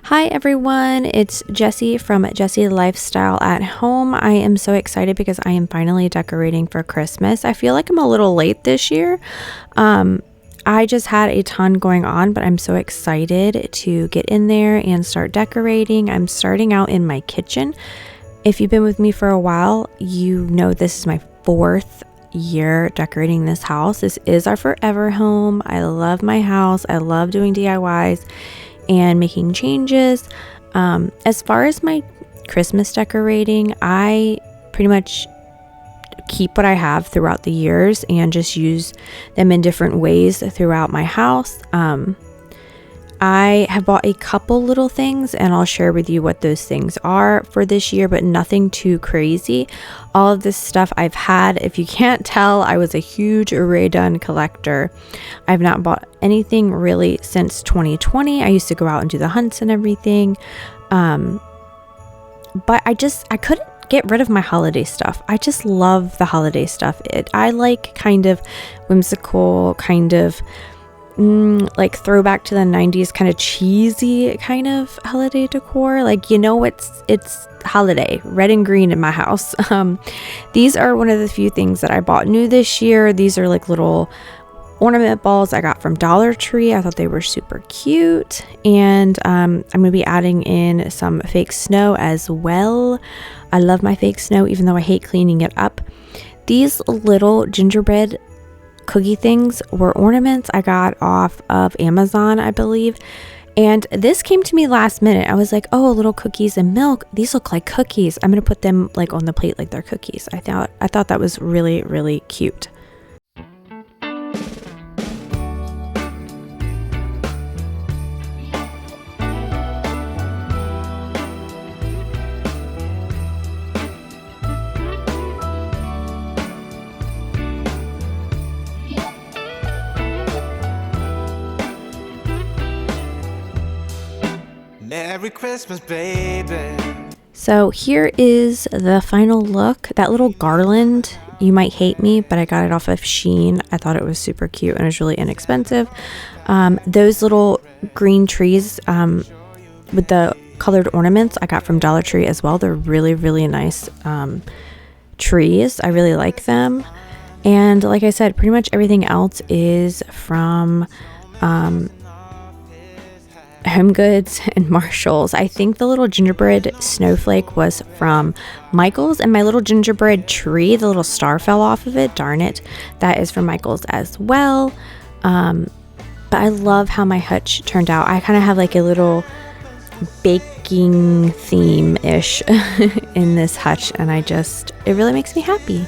Hi everyone, it's Jessie from Jessie Lifestyle at Home. I am so excited because I am finally decorating for Christmas. I feel like I'm a little late this year. I just had a ton going on, but I'm so excited to get in there and start decorating. I'm starting out in my kitchen. If you've been with me for a while, you know this is my 4th year decorating this house. This is our forever home. I love my house. I love doing DIYs and making changes. As far as my Christmas decorating, I pretty much keep what I have throughout the years and just use them in different ways throughout my house. I have bought a couple little things and I'll share with you what those things are for this year, but nothing too crazy. All of this stuff I've had. If you can't tell, I was a huge Array Done collector. I've not bought anything really since 2020. I used to go out and do the hunts and everything. But I couldn't get rid of my holiday stuff. I just love the holiday stuff. I like kind of whimsical, kind of like throwback to the 90s, kind of cheesy kind of holiday decor. Like, it's holiday, red and green in my house. These are one of the few things that I bought new this year. These are like little ornament balls I got from Dollar Tree. I thought they were super cute. And I'm going to be adding in some fake snow as well. I love my fake snow, even though I hate cleaning it up. These little gingerbread cookie things were ornaments I got off of Amazon, I believe. And this came to me last minute. I was like, oh, little cookies and milk. These look like cookies. I'm going to put them like on the plate like they're cookies. I thought that was really, really cute. Merry Christmas, baby. So here is the final look. That little garland, you might hate me, but I got it off of Shein. I thought it was super cute and it was really inexpensive. Those little green trees with the colored ornaments I got from Dollar Tree as well. They're really, really nice trees. I really like them. And like I said, pretty much everything else is from Home Goods and Marshalls. I think the little gingerbread snowflake was from Michael's, and my little gingerbread tree, the little star fell off of it. Darn it. That is from Michael's as well. But I love how my hutch turned out. I kind of have like a little baking theme-ish in this hutch, and it really makes me happy.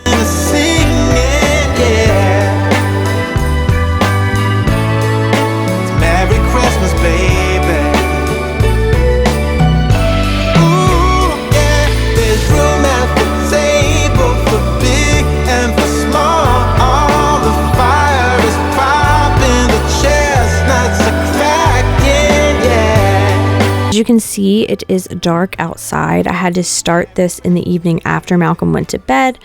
As you can see, it is dark outside. I had to start this in the evening after Malcolm went to bed.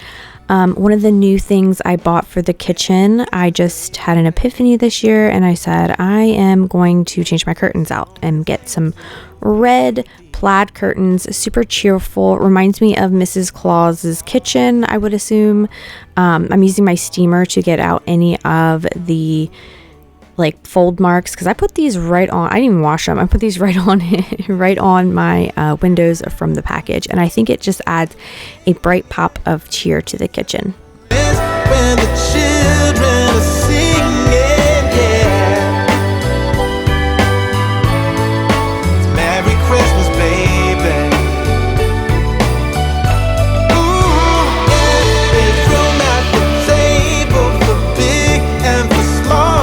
One of the new things I bought for the kitchen, I just had an epiphany this year and I said I am going to change my curtains out and get some red plaid curtains. Super cheerful. Reminds me of Mrs. Claus's kitchen, I would assume. I'm using my steamer to get out any of the like fold marks, because I put these right on. I didn't even wash them. I put these right on my windows from the package, and I think it just adds a bright pop of cheer to the kitchen. When the children are singing, yeah. It's Merry Christmas, baby. Ooh, yeah. There's room at the table for big and for small.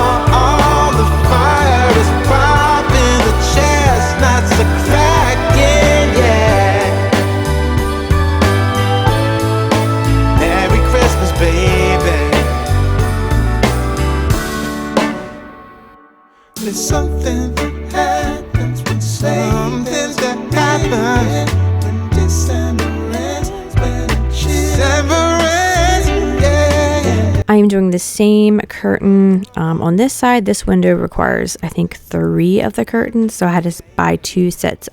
There's something that happens when something that happens when December ends, when December ends, yeah. I am doing the same curtain on this side. This window requires, I think, 3 of the curtains. So I had to buy 3 sets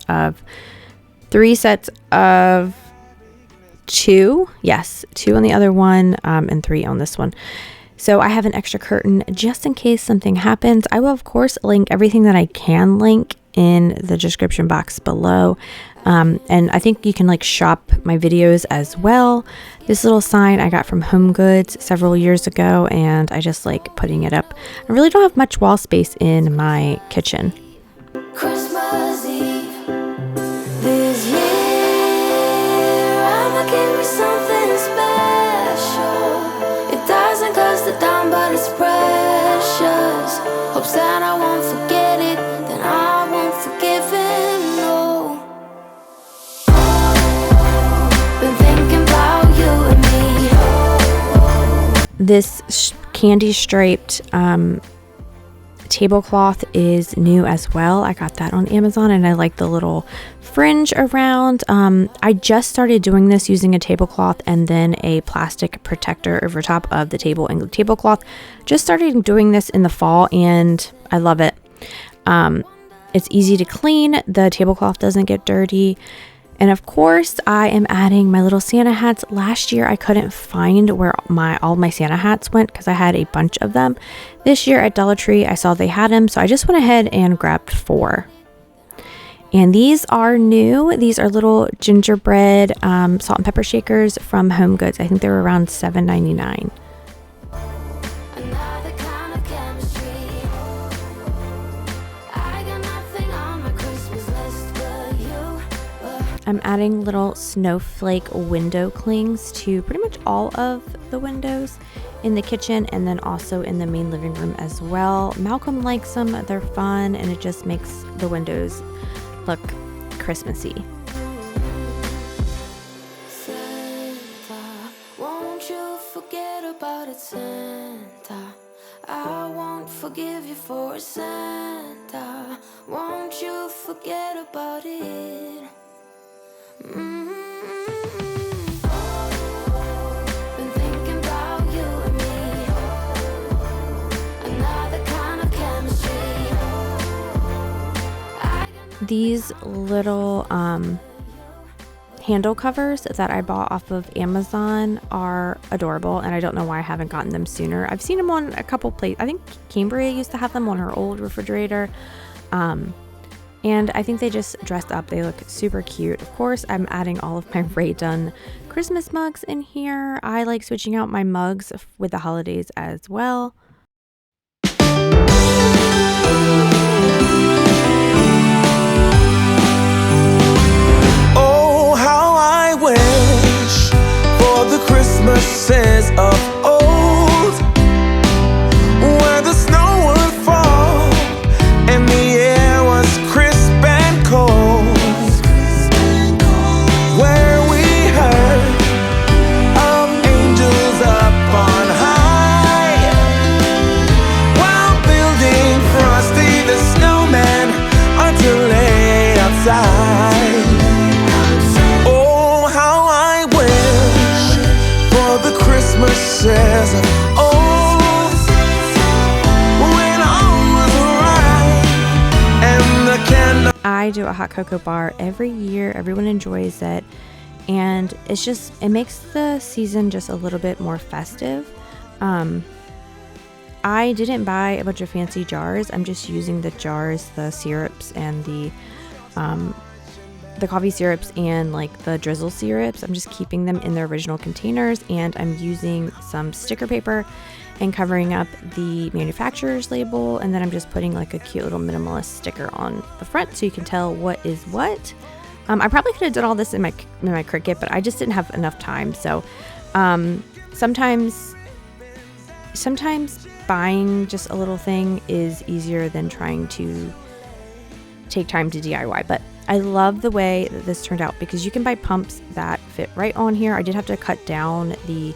of 2. Yes, 2 on the other one and 3 on this one. So I have an extra curtain just in case something happens. I will, of course, link everything that I can link in the description box below. And I think you can like shop my videos as well. This little sign I got from Home Goods several years ago, and I just like putting it up. I really don't have much wall space in my kitchen. Christmas Eve this year, I'ma give me something special. It doesn't cost a dime, but it's precious. Hope Santa won't forget it, then I won't forgive him, no. Been thinking about you and me. This candy striped tablecloth is new as well. I got that on Amazon, and I like the little fringe around. I just started doing this using a tablecloth and then a plastic protector over top of the table and the tablecloth. Just started doing this in the fall, and I love it. It's easy to clean. The tablecloth doesn't get dirty. And of course, I am adding my little Santa hats. Last year, I couldn't find where all my Santa hats went because I had a bunch of them. This year at Dollar Tree, I saw they had them, so I just went ahead and grabbed 4. And these are new. These are little gingerbread salt and pepper shakers from Home Goods. I think they were around $7.99. Another kind of chemistry. I got nothing on my Christmas list but you. I'm adding little snowflake window clings to pretty much all of the windows in the kitchen, and then also in the main living room as well. Malcolm likes them. They're fun, and it just makes the windows look Christmassy. Santa, won't you forget about it, Santa? I won't forgive you for it, Santa. Won't you forget about it? Been thinking about you and me. Another kind of chemistry. These little handle covers that I bought off of Amazon are adorable, and I don't know why I haven't gotten them sooner. I've seen them on a couple places. I think Cambria used to have them on her old refrigerator. And I think they just dressed up. They look super cute. Of course, I'm adding all of my Ray Dunn Christmas mugs in here. I like switching out my mugs with the holidays as well. Oh, how I wish for the Christmases of old, where the snow would fall and the air was crisp and cold, where we heard of angels up on high while building Frosty the Snowman until late outside. Oh, how I wish for the Christmases of old, when all was right and the candle. I do a hot cocoa bar every year. Everyone enjoys it, and it makes the season just a little bit more festive. I didn't buy a bunch of fancy jars. I'm just using the jars, the syrups, and the coffee syrups and like the drizzle syrups. I'm just keeping them in their original containers, and I'm using some sticker paper and covering up the manufacturer's label, and then I'm just putting like a cute little minimalist sticker on the front so you can tell what is what. I probably could have done all this in my Cricut, but I just didn't have enough time. So sometimes buying just a little thing is easier than trying to take time to DIY. But I love the way that this turned out because you can buy pumps that fit right on here. I did have to cut down the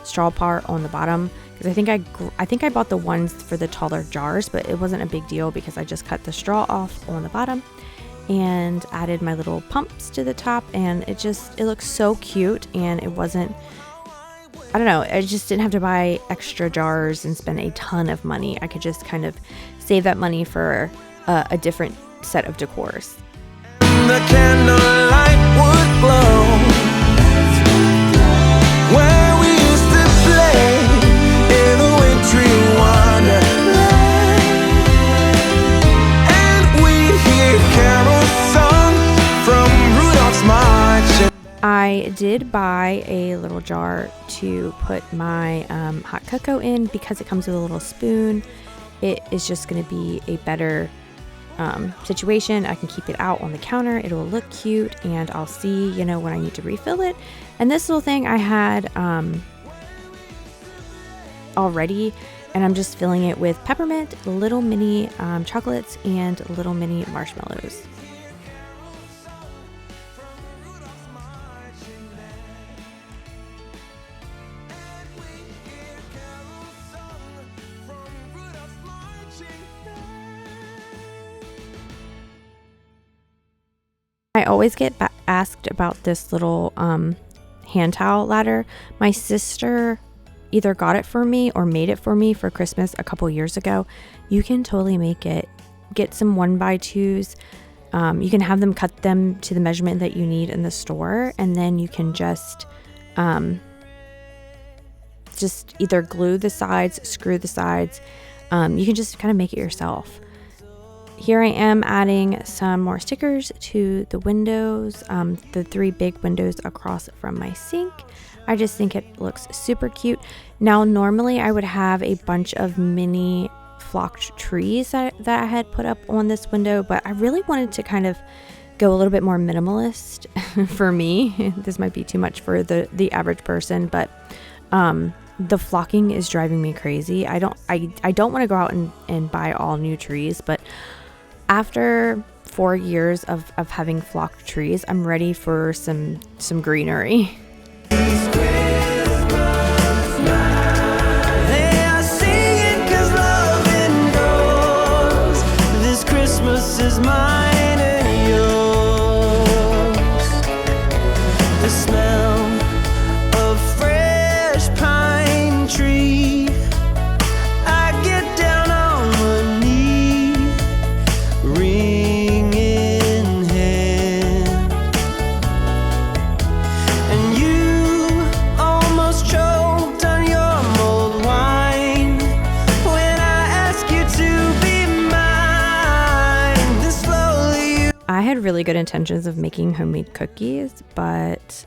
straw part on the bottom because I think I bought the ones for the taller jars, but it wasn't a big deal because I just cut the straw off on the bottom and added my little pumps to the top, and it looks so cute, and it wasn't I don't know, I just didn't have to buy extra jars and spend a ton of money. I could just kind of save that money for a different set of decors. The candlelight would glow where we used to play in a wintry wonderland, and we'd hear carols sung from Rudolph's marching. I did buy a little jar to put my hot cocoa in because it comes with a little spoon. It is just going to be a better situation. I can keep it out on the counter. It will look cute, and I'll see, when I need to refill it. And this little thing I had already, and I'm just filling it with peppermint, little mini chocolates, and little mini marshmallows. I always get asked about this little hand towel ladder. My sister either got it for me or made it for me for Christmas a couple years ago. You can totally make it. Get some 1x2s. You can have them cut them to the measurement that you need in the store, and then you can just either glue the sides, screw the sides. You can just kind of make it yourself. Here I am adding some more stickers to the windows, the 3 big windows across from my sink. I just think it looks super cute. Now, normally I would have a bunch of mini flocked trees that I had put up on this window, but I really wanted to kind of go a little bit more minimalist for me. This might be too much for the average person, but the flocking is driving me crazy. I don't want to go out and buy all new trees, but after 4 years of having flocked trees, I'm ready for some greenery. They are singing 'cause love endures. This Christmas is mine and yours. The smell of fresh pine tree. I get down on my knee, ring in hand, and you almost choked on your mulled wine when I asked you to be mine. Then slowly you I had really good intentions of making homemade cookies, but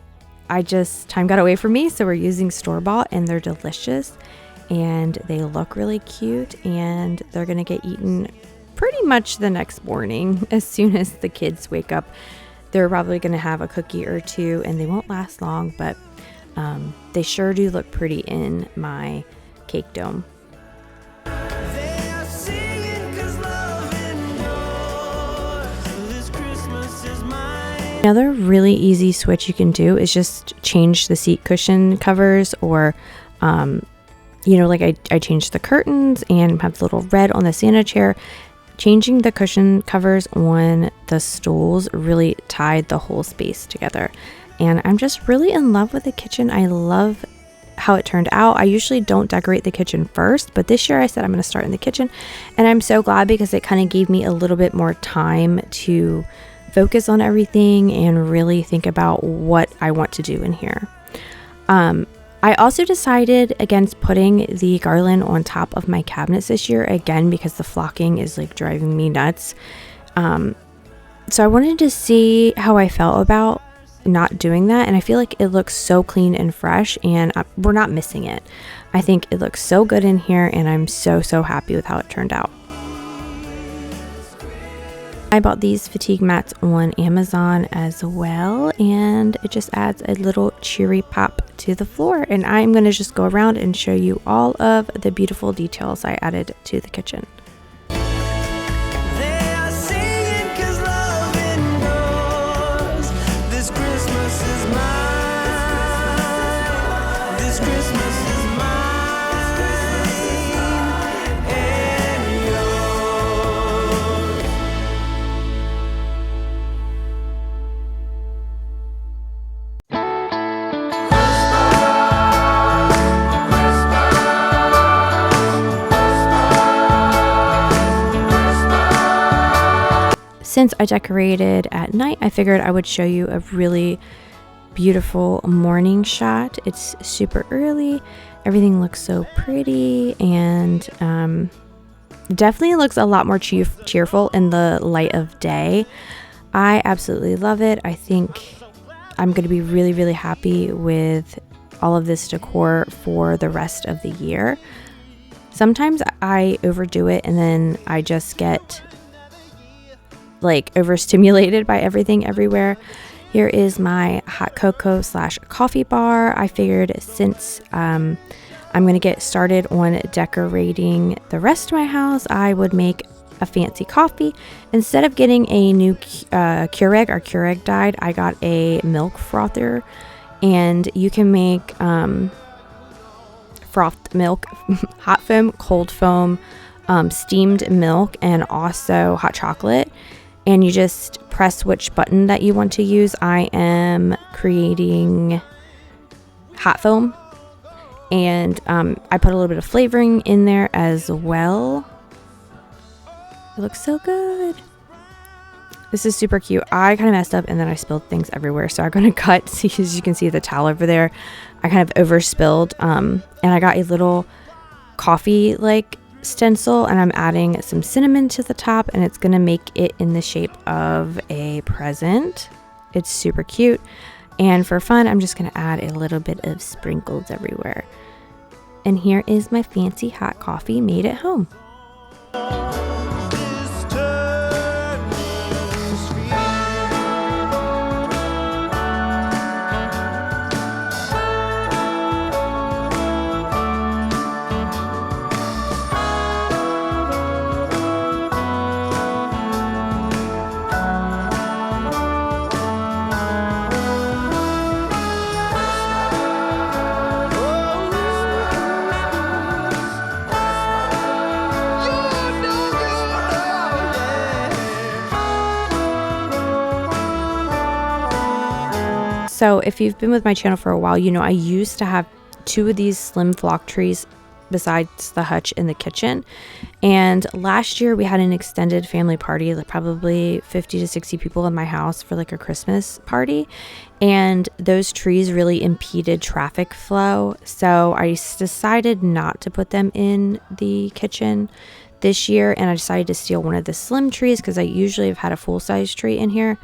time got away from me, so we're using store-bought, and they're delicious, and they look really cute, and they're gonna get eaten pretty much the next morning. As soon as the kids wake up, they're probably gonna have a cookie or two, and they won't last long, but they sure do look pretty in my cake dome. They are singing 'cause love endures. This Christmas is mine. Another really easy switch you can do is just change the seat cushion covers, or I changed the curtains and have the little red on the Santa chair. Changing the cushion covers on the stools really tied the whole space together, and I'm just really in love with the kitchen. I love how it turned out. I usually don't decorate the kitchen first, but this year I said I'm going to start in the kitchen, and I'm so glad because it kind of gave me a little bit more time to focus on everything and really think about what I want to do in here. I also decided against putting the garland on top of my cabinets this year, again, because the flocking is like driving me nuts. So I wanted to see how I felt about not doing that, and I feel like it looks so clean and fresh, and we're not missing it. I think it looks so good in here, and I'm so happy with how it turned out. I bought these fatigue mats on Amazon as well, and it just adds a little cheery pop to the floor. And I'm going to just go around and show you all of the beautiful details I added to the kitchen. They are singing 'cause love endures. This Christmas is mine. This Christmas is mine and yours. since I decorated at night, I figured I would show you a really beautiful morning shot. It's super early. Everything looks so pretty, and definitely looks a lot more cheerful in the light of day. I absolutely love it. I think I'm going to be really, really happy with all of this decor for the rest of the year. Sometimes I overdo it and then I just get like overstimulated by everything everywhere. Here is my hot cocoa / coffee bar. I figured since I'm going to get started on decorating the rest of my house, I would make a fancy coffee. Instead of getting a new Keurig, our Keurig died, I got a milk frother, and you can make frothed milk, hot foam, cold foam, steamed milk, and also hot chocolate. And you just press which button that you want to use. I am creating hot foam, and I put a little bit of flavoring in there as well. It looks so good. This is super cute. I kind of messed up and then I spilled things everywhere, so I'm going to cut. See, as you can see the towel over there, I kind of overspilled, and I got a little coffee like stencil, and I'm adding some cinnamon to the top, and it's going to make it in the shape of a present. It's super cute, and for fun I'm just going to add a little bit of sprinkles everywhere. And here is my fancy hot coffee made at home. So if you've been with my channel for a while, you know I used to have 2 of these slim flock trees besides the hutch in the kitchen. And last year we had an extended family party, like probably 50 to 60 people in my house for like a Christmas party. And those trees really impeded traffic flow. So I decided not to put them in the kitchen this year. And I decided to steal one of the slim trees because I usually have had a full-size tree in here.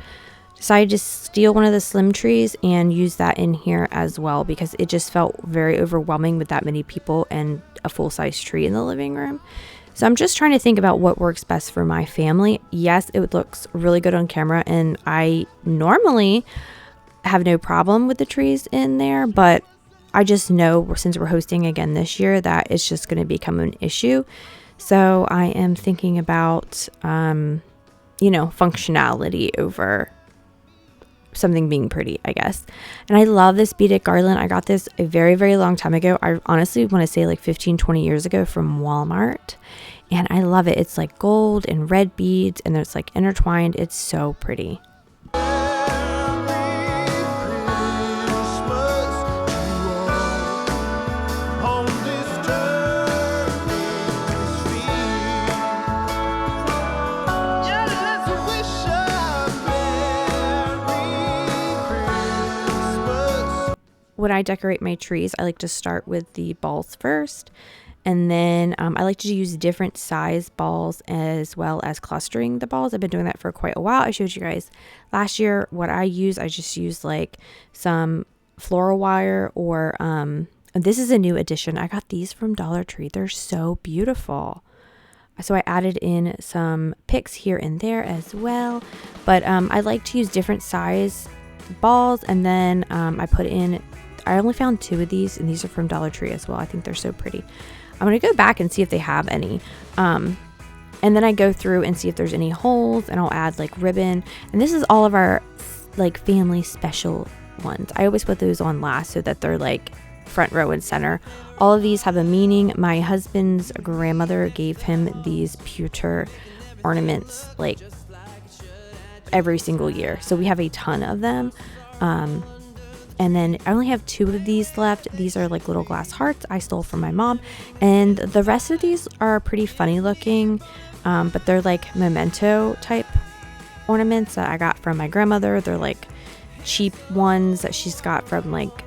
Decided to steal one of the slim trees and use that in here as well, because it just felt very overwhelming with that many people and a full-size tree in the living room. So I'm just trying to think about what works best for my family. Yes, it looks really good on camera, and I normally have no problem with the trees in there, but I just know since we're hosting again this year that it's just going to become an issue. So I am thinking about, functionality over something being pretty, I guess. And I love this beaded garland. I got this a very, very long time ago. I honestly want to say like 15-20 years ago from Walmart, and I love it. It's like gold and red beads, and there's like intertwined. It's so pretty. When I decorate my trees, I like to start with the balls first, and then I like to use different size balls as well as clustering the balls. I've been doing that for quite a while. I showed you guys last year what I just use like some floral wire, or this is a new addition. I got these from Dollar Tree. They're so beautiful. So I added in some picks here and there as well, but I like to use different size balls, and then I only found 2 of these, and these are from Dollar Tree as well. I think they're so pretty. I'm going to go back and see if they have any. And then I go through and see if there's any holes, and I'll add like ribbon. And this is all of our like family special ones. I always put those on last so that they're like front row and center. All of these have a meaning. My husband's grandmother gave him these pewter ornaments like every single year. So we have a ton of them. And then I only have 2 of these left. These are like little glass hearts I stole from my mom. And the rest of these are pretty funny looking, but they're like memento type ornaments that I got from my grandmother. They're like cheap ones that she's got from like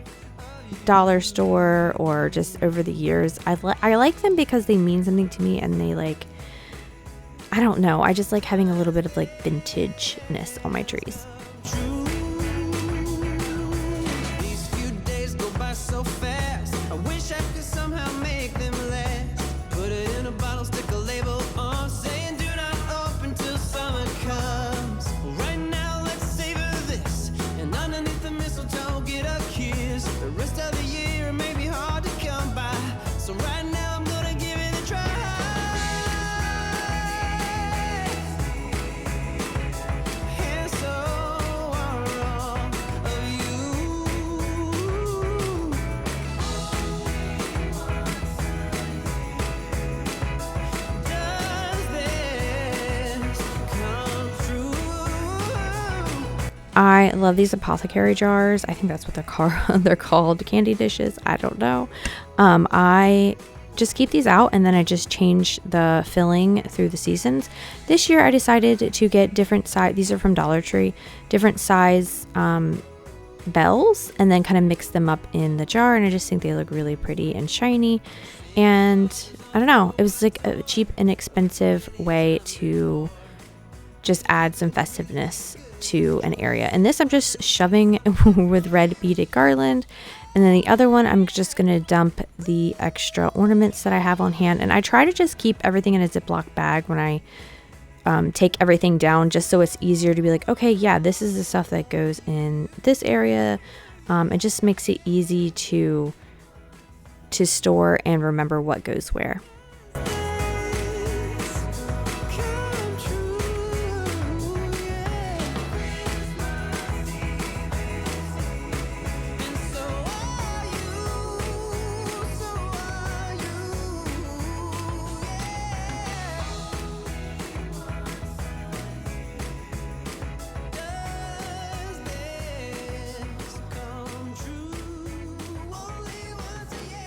dollar store or just over the years. I like them because they mean something to me, and they like, I don't know, I just like having a little bit of like vintageness on my trees. These few days go by so fast. I wish I could somehow make them last. Put it in a bottle, stick a label on, saying do not open till summer comes. Right now, let's savor this, and underneath the mistletoe, get a kiss. The rest of the year may be hard to come by, so right now I'm gonna give it a try. And so are all of you. Does this come true? I love these apothecary jars. I think that's what they're called, candy dishes. I don't know. I just keep these out, and then I just change the filling through the seasons. This year I decided to get different size. These are from Dollar Tree, different size bells, and then kind of mix them up in the jar. And I just think they look really pretty and shiny. And I don't know, it was like a cheap, inexpensive way to just add some festiveness to an area. And this I'm just shoving with red beaded garland, and then the other one I'm just gonna dump the extra ornaments that I have on hand. And I try to just keep everything in a Ziploc bag when I take everything down, just so it's easier to be like, okay, yeah, this is the stuff that goes in this area. It just makes it easy to store and remember what goes where. Come true, yeah. And so are you, Does this come true only once a year?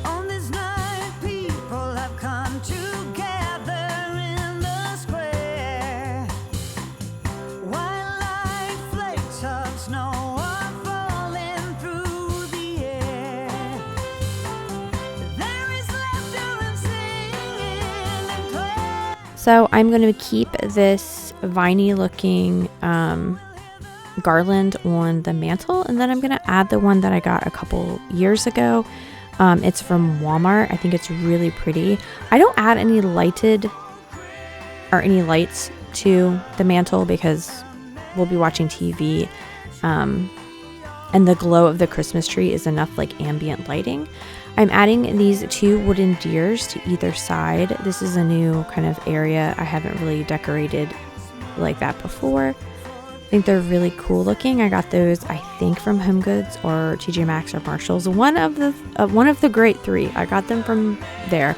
On this night, people have come together in the square. While like flakes of snow are falling through the air, there is laughter and singing and play. So I'm going to keep this viney looking garland on the mantle, and then I'm going to add the one that I got a couple years ago. It's from Walmart. I think it's really pretty. I don't add any lighted or any lights to the mantle because we'll be watching TV, and the glow of the Christmas tree is enough like ambient lighting. I'm adding these 2 wooden deers to either side. This is a new kind of area. I haven't really decorated like that before. I think they're really cool looking. I got those, I think, from Home Goods or TJ Maxx or Marshalls. One of the great 3. I got them from there.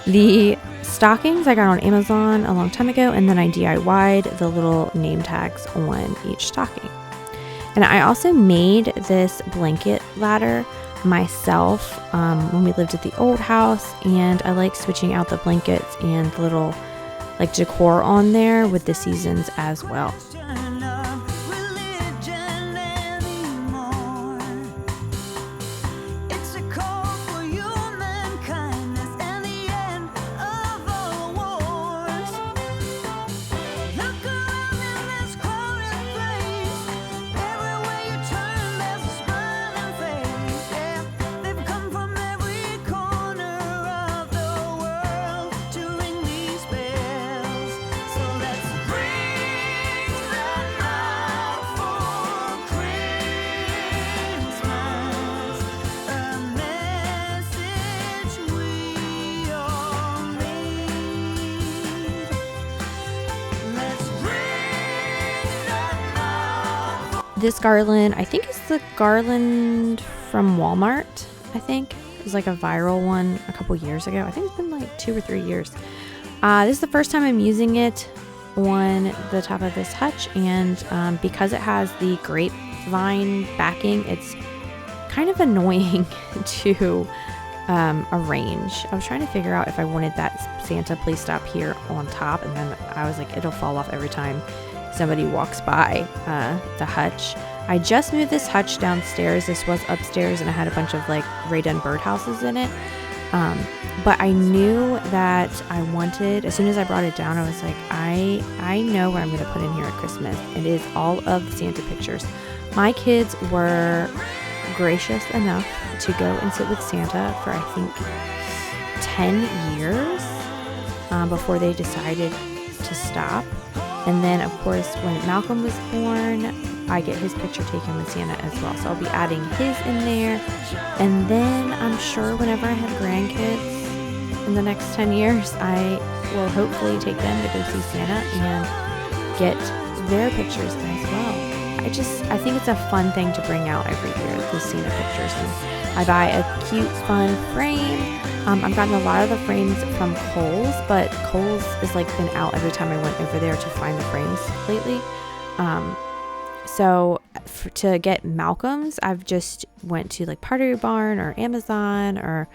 The stockings I got on Amazon a long time ago, and then I DIY'd the little name tags on each stocking. And I also made this blanket ladder myself when we lived at the old house, and I like switching out the blankets and the little like decor on there with the seasons as well. Turn up religion anymore. It's a call for human kindness and the end of all wars. Look around in this crowded place. Everywhere you turn, there's a smiling face. Yeah, they've come from every corner of the world to ring these bells. So let's ring them out for Christmas. A message we all need. Let's ring them out. This garland, I think, is the garland from Walmart. I think it was like a viral one a couple years ago. I think it's been like 2 or 3 years. This is the first time I'm using it. on the top of this hutch, and because it has the grapevine backing, it's kind of annoying to arrange. I was trying to figure out if I wanted that Santa placed up here on top, and then I was like, it'll fall off every time somebody walks by the hutch. I just moved this hutch downstairs. This was upstairs, and I had a bunch of like redone birdhouses in it. But I knew that I wanted, as soon as I brought it down, I was like, I know what I'm going to put in here at Christmas. It is all of the Santa pictures. My kids were gracious enough to go and sit with Santa for, I think, 10 years before they decided to stop. And then, of course, when Malcolm was born, I get his picture taken with Santa as well. So I'll be adding his in there. And then I'm sure whenever I have grandkids in the next 10 years, I will hopefully take them to go see Santa and get their pictures as well. I think it's a fun thing to bring out every year, the Santa pictures. And I buy a cute, fun frame. I've gotten a lot of the frames from Kohl's, but Kohl's has like been out every time I went over there to find the frames lately. So to get Malcolm's, I've just went to like Pottery Barn or Amazon or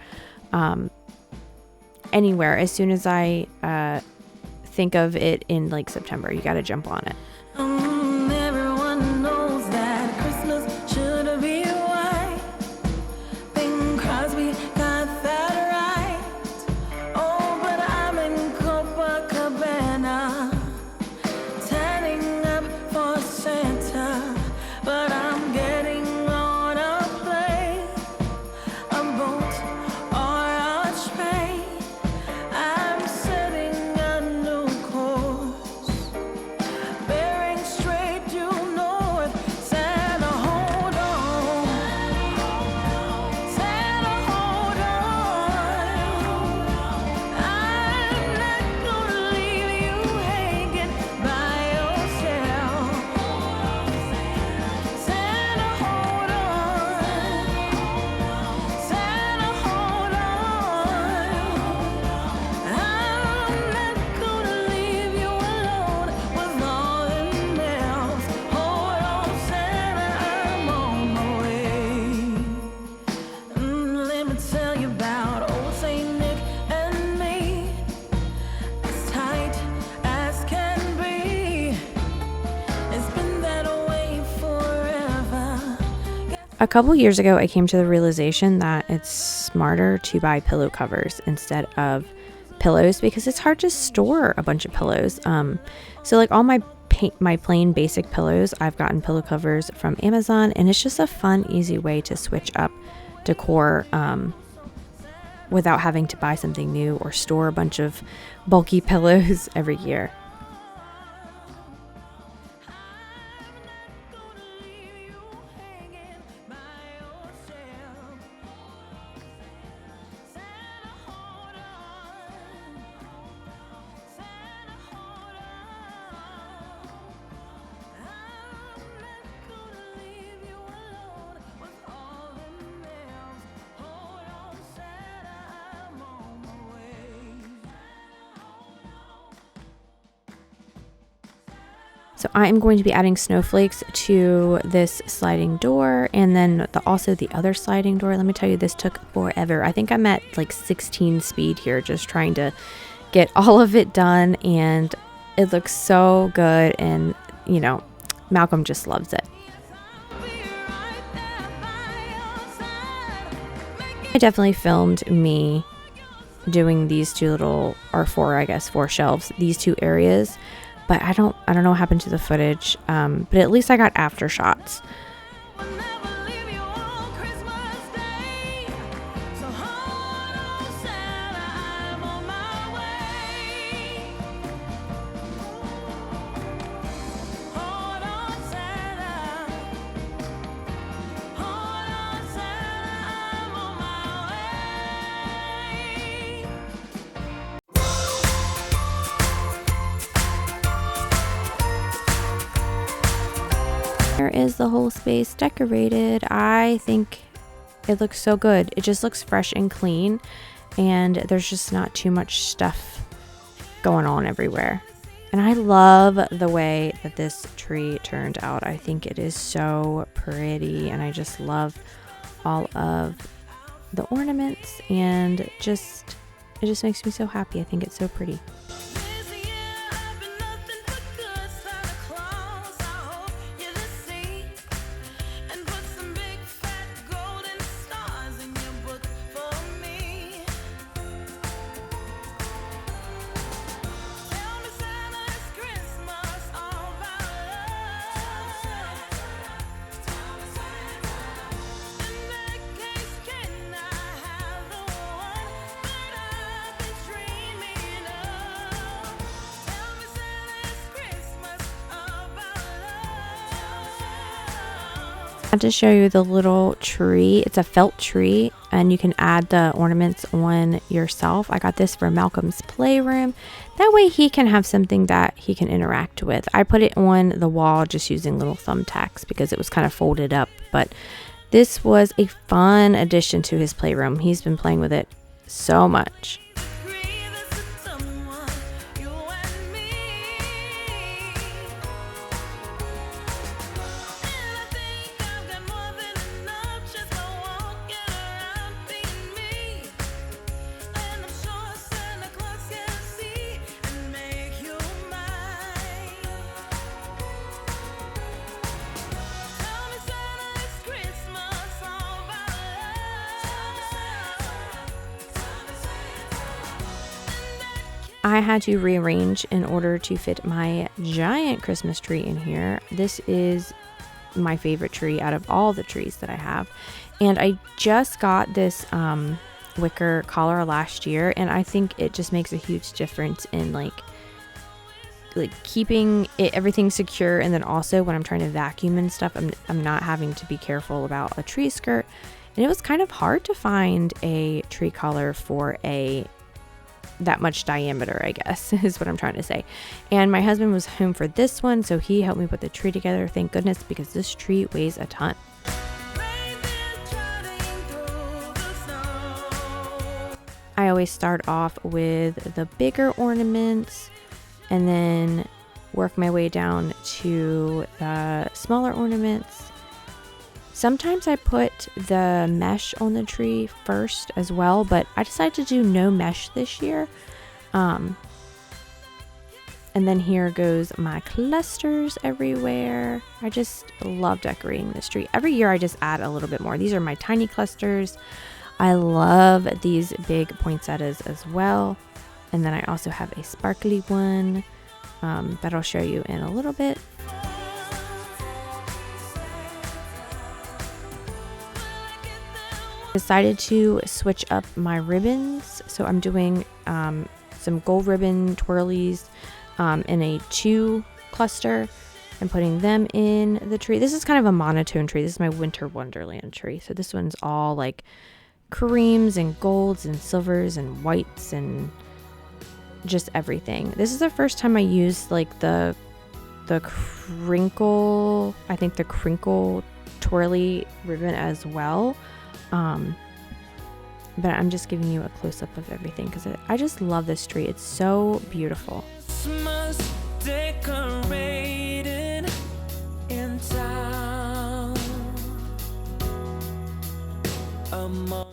anywhere. As soon as I think of it in like September, you got to jump on it. Everyone knows that Christmas should be white. Bing Crosby got that right. Oh, but I'm in Copacabana, tanning up for Santa. But I'm getting on a plane, a boat, or a train. I'm setting a new course, bearing straight due north. Santa, hold on. Santa, hold on. I'm not gonna leave you hanging by yourself. Santa, hold on. Santa, hold on. I'm not gonna leave you alone with all the nails. Hold on, Santa, I'm on my way. Let me tell you about old Saint Nick and me, as tight as can be. It's been that way forever. A couple years ago, I came to the realization that it's smarter to buy pillow covers instead of pillows because it's hard to store a bunch of pillows. So like all my plain basic pillows, I've gotten pillow covers from Amazon, and it's just a fun, easy way to switch up decor without having to buy something new or store a bunch of bulky pillows every year. So I am going to be adding snowflakes to this sliding door, and then also the other sliding door. Let me tell you, this took forever. I think I'm at like 16 speed here, just trying to get all of it done, and it looks so good, and you know, Malcolm just loves it. I definitely filmed me doing these two little, or four shelves, these two areas. But I don't know what happened to the footage, but at least I got after shots. Here is the whole space decorated. I think it looks so good. It just looks fresh and clean, and there's just not too much stuff going on everywhere. And I love the way that this tree turned out. I think it is so pretty, and I just love all of the ornaments, and it just makes me so happy. I think it's so pretty. To show you the little tree. It's a felt tree, and you can add the ornaments on yourself. I got this for Malcolm's playroom. That way he can have something that he can interact with. I put it on the wall just using little thumbtacks because it was kind of folded up, but this was a fun addition to his playroom. He's been playing with it so much. I had to rearrange in order to fit my giant Christmas tree in here. This is my favorite tree out of all the trees that I have. And I just got this wicker collar last year, and I think it just makes a huge difference in like keeping everything secure, and then also when I'm trying to vacuum and stuff, I'm not having to be careful about a tree skirt. And it was kind of hard to find a tree collar for that much diameter, I guess, is what I'm trying to say. And my husband was home for this one, so he helped me put the tree together. Thank goodness, because this tree weighs a ton. I always start off with the bigger ornaments and then work my way down to the smaller ornaments. Sometimes I put the mesh on the tree first as well, but I decided to do no mesh this year. And then here goes my clusters everywhere. I just love decorating this tree. Every year I just add a little bit more. These are my tiny clusters. I love these big poinsettias as well. And then I also have a sparkly one that I'll show you in a little bit. Decided to switch up my ribbons, so I'm doing some gold ribbon twirlies in a 2 cluster and putting them in the tree. This is kind of a monotone tree. This is my winter wonderland tree, so this one's all like creams and golds and silvers and whites and just everything. This is the first time I used like the crinkle, I think the crinkle twirly ribbon as well. But I'm just giving you a close-up of everything because I just love this tree. It's so beautiful.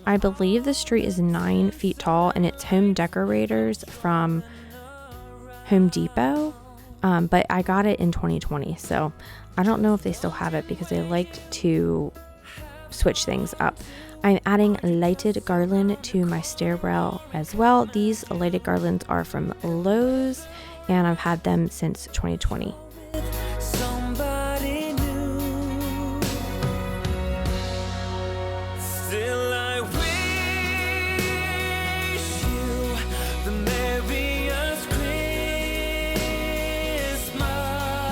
I believe this tree is 9 feet tall, and it's home decorators from Home Depot. But I got it in 2020, so I don't know if they still have it because they liked to switch things up. I'm adding lighted garland to my stairwell as well. These lighted garlands are from Lowe's, and I've had them since 2020.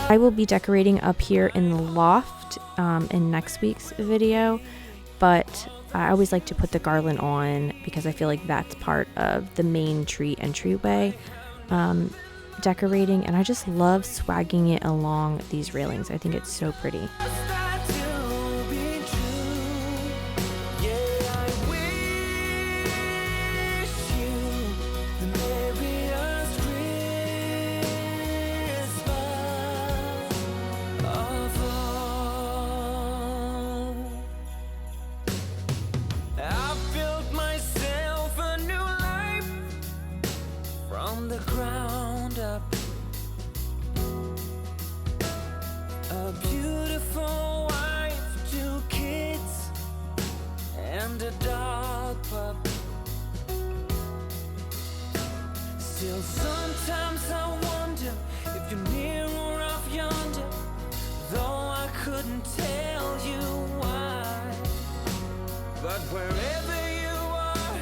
I will be decorating up here in the loft in next week's video, but I always like to put the garland on because I feel like that's part of the main tree entryway decorating, and I just love swagging it along these railings. I think it's so pretty. couldn't tell you why. But wherever you are,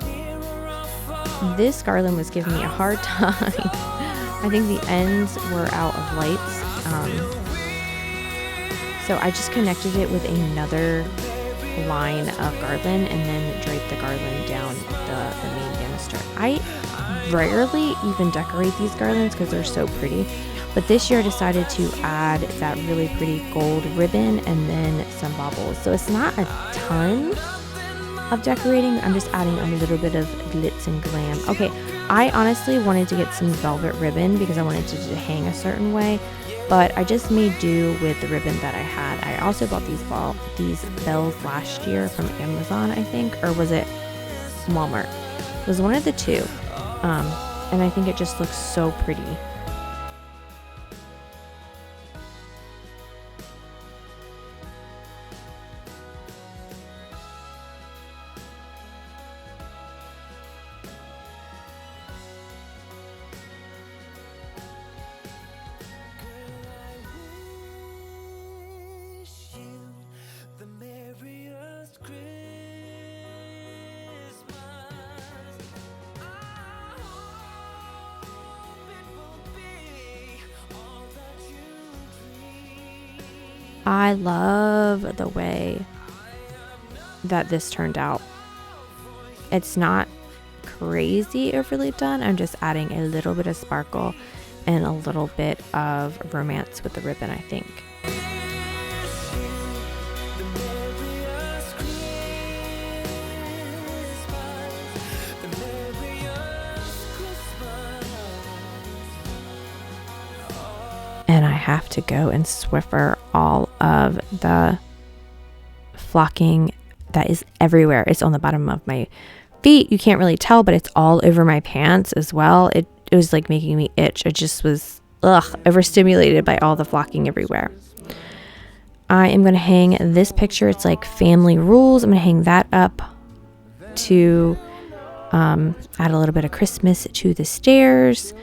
near or far, This garland was giving me a hard time. I think the ends were out of lights. So I just connected it with another line of garland and then draped the garland down the main banister. I rarely even decorate these garlands because they're so pretty, but this year I decided to add that really pretty gold ribbon and then some baubles. So it's not a ton of decorating. I'm just adding a little bit of glitz and glam. Okay, I honestly wanted to get some velvet ribbon because I wanted to hang a certain way, but I just made do with the ribbon that I had. I also bought these bells last year from Amazon, I think, or was it Walmart? It was one of the two, and I think it just looks so pretty. the merriest Christmas. I hope it will be all that you dream. I love the way that this turned out. It's not crazy overly done. I'm just adding a little bit of sparkle and a little bit of romance with the ribbon, I think. And I have to go and Swiffer all of the flocking that is everywhere. It's on the bottom of my feet. You can't really tell, but it's all over my pants as well. It was like making me itch. It just was overstimulated by all the flocking everywhere. I am going to hang this picture. It's like family rules. I'm going to hang that up to add a little bit of Christmas to the stairs.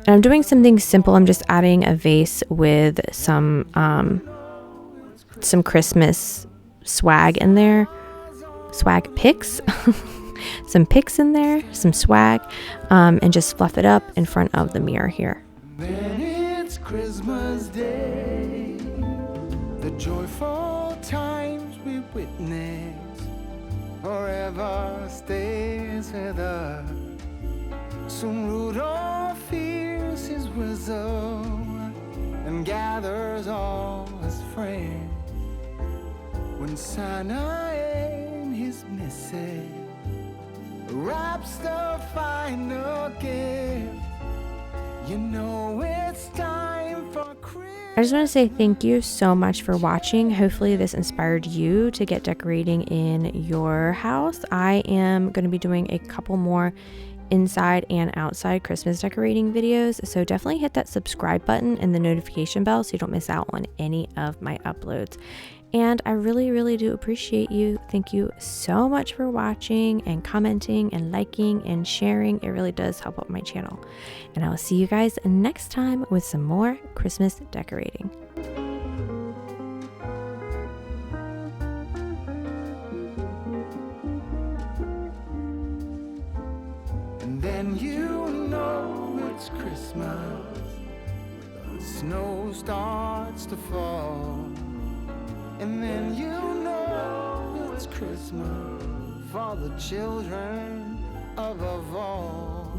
And I'm doing something simple. I'm just adding a vase with some Christmas swag in there. Swag pics. Some pics in there, some swag, and just fluff it up in front of the mirror here. Then it's Christmas Day, the joyful times we witness forever stays with us. Soon Rudolph hears his whistle and gathers all his friends. When Santa and his missus wraps the final gift, you know it's time for Christmas. I just want to say thank you so much for watching. Hopefully this inspired you to get decorating in your house. I am going to be doing a couple more inside and outside Christmas decorating videos, so definitely hit that subscribe button and the notification bell so you don't miss out on any of my uploads. And I really do appreciate you. Thank you so much for watching and commenting and liking and sharing. It really does help out my channel. And I will see you guys next time with some more Christmas decorating. And then you know it's Christmas, the snow starts to fall. And then you know it's Christmas for the children above all.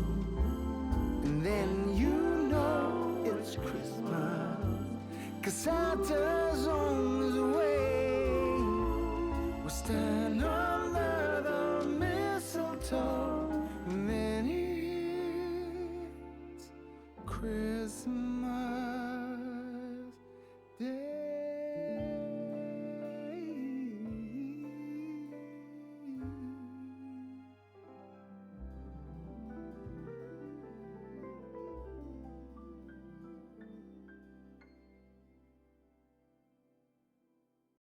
And then you know it's Christmas 'cause Santa's on his way. We'll stand under the mistletoe, and then it's Christmas.